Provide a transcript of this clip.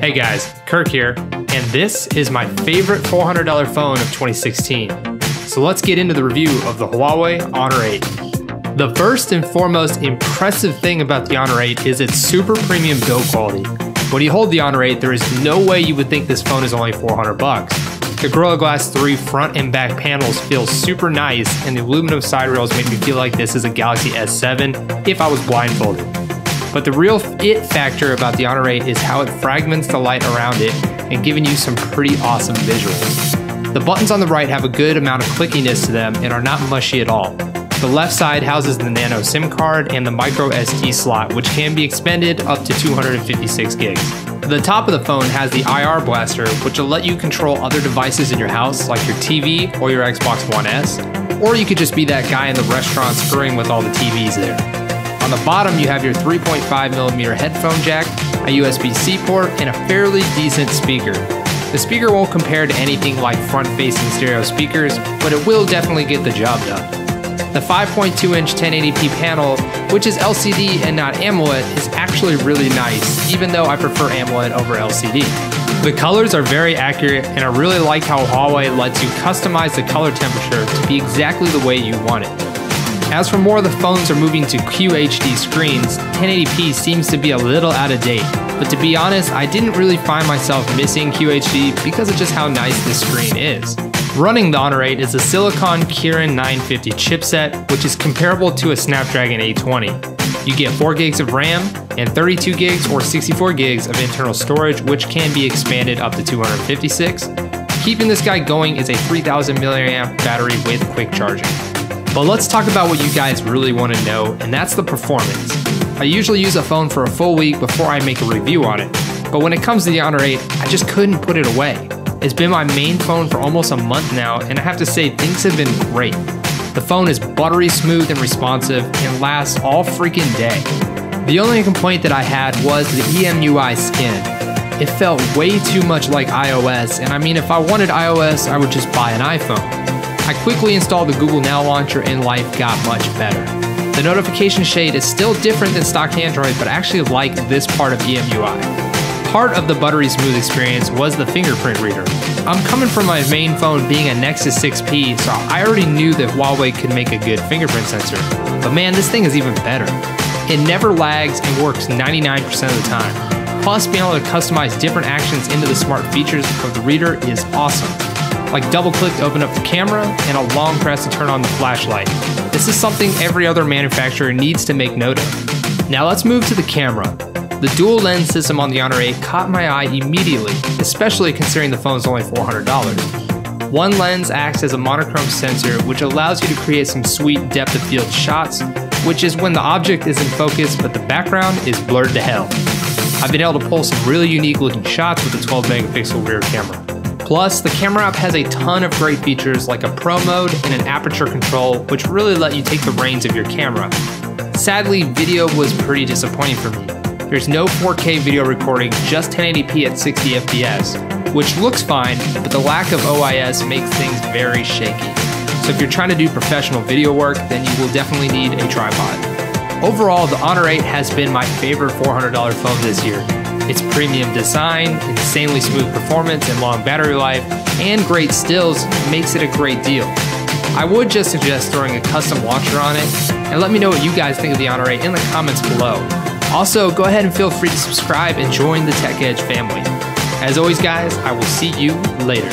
Hey guys, Kirk here, and this is my favorite $400 phone of 2016. So let's get into the review of the Huawei Honor 8. The first and foremost impressive thing about the Honor 8 is its super premium build quality. When you hold the Honor 8, there is no way you would think this phone is only 400 bucks. The Gorilla Glass 3 front and back panels feel super nice, and the aluminum side rails make me feel like this is a Galaxy S7 if I was blindfolded. But the real it factor about the Honor 8 is how it fragments the light around it and giving you some pretty awesome visuals. The buttons on the right have a good amount of clickiness to them and are not mushy at all. The left side houses the nano SIM card and the micro SD slot, which can be expanded up to 256 gigs. The top of the phone has the IR blaster, which will let you control other devices in your house like your TV or your Xbox One S, or you could just be that guy in the restaurant screwing with all the TVs there. On the bottom, you have your 3.5mm headphone jack, a USB-C port, and a fairly decent speaker. The speaker won't compare to anything like front-facing stereo speakers, but it will definitely get the job done. The 5.2-inch 1080p panel, which is LCD and not AMOLED, is actually really nice, even though I prefer AMOLED over LCD. The colors are very accurate, and I really like how Huawei lets you customize the color temperature to be exactly the way you want it. As for more of the phones are moving to QHD screens, 1080p seems to be a little out of date, but to be honest, I didn't really find myself missing QHD because of just how nice this screen is. Running the Honor 8 is a Silicon Kirin 950 chipset, which is comparable to a Snapdragon 820. You get 4 gigs of RAM and 32 gigs or 64 gigs of internal storage, which can be expanded up to 256. Keeping this guy going is a 3000 mAh battery with quick charging. But let's talk about what you guys really want to know, and that's the performance. I usually use a phone for a full week before I make a review on it, but when it comes to the Honor 8, I just couldn't put it away. It's been my main phone for almost a month now, and I have to say things have been great. The phone is buttery smooth and responsive and lasts all freaking day. The only complaint that I had was the EMUI skin. It felt way too much like iOS, and I mean if I wanted iOS, I would just buy an iPhone. I quickly installed the Google Now launcher and life got much better. The notification shade is still different than stock Android, but I actually like this part of EMUI. Part of the buttery smooth experience was the fingerprint reader. I'm coming from my main phone being a Nexus 6P, so I already knew that Huawei could make a good fingerprint sensor. But man, this thing is even better. It never lags and works 99% of the time. Plus, being able to customize different actions into the smart features of the reader is awesome. Like double click to open up the camera and a long press to turn on the flashlight. This is something every other manufacturer needs to make note of. Now let's move to the camera. The dual lens system on the Honor 8 caught my eye immediately, especially considering the phone's only $400. One lens acts as a monochrome sensor, which allows you to create some sweet depth of field shots, which is when the object is in focus but the background is blurred to hell. I've been able to pull some really unique looking shots with the 12 megapixel rear camera. Plus, the camera app has a ton of great features like a pro mode and an aperture control, which really let you take the reins of your camera. Sadly, video was pretty disappointing for me. There's no 4K video recording, just 1080p at 60 FPS, which looks fine, but the lack of OIS makes things very shaky. So if you're trying to do professional video work, then you will definitely need a tripod. Overall, the Honor 8 has been my favorite $400 phone this year. Its premium design, insanely smooth performance and long battery life, and great stills makes it a great deal. I would just suggest throwing a custom launcher on it, and let me know what you guys think of the Honor 8 in the comments below. Also, go ahead and feel free to subscribe and join the Tech Edge family. As always guys, I will see you later.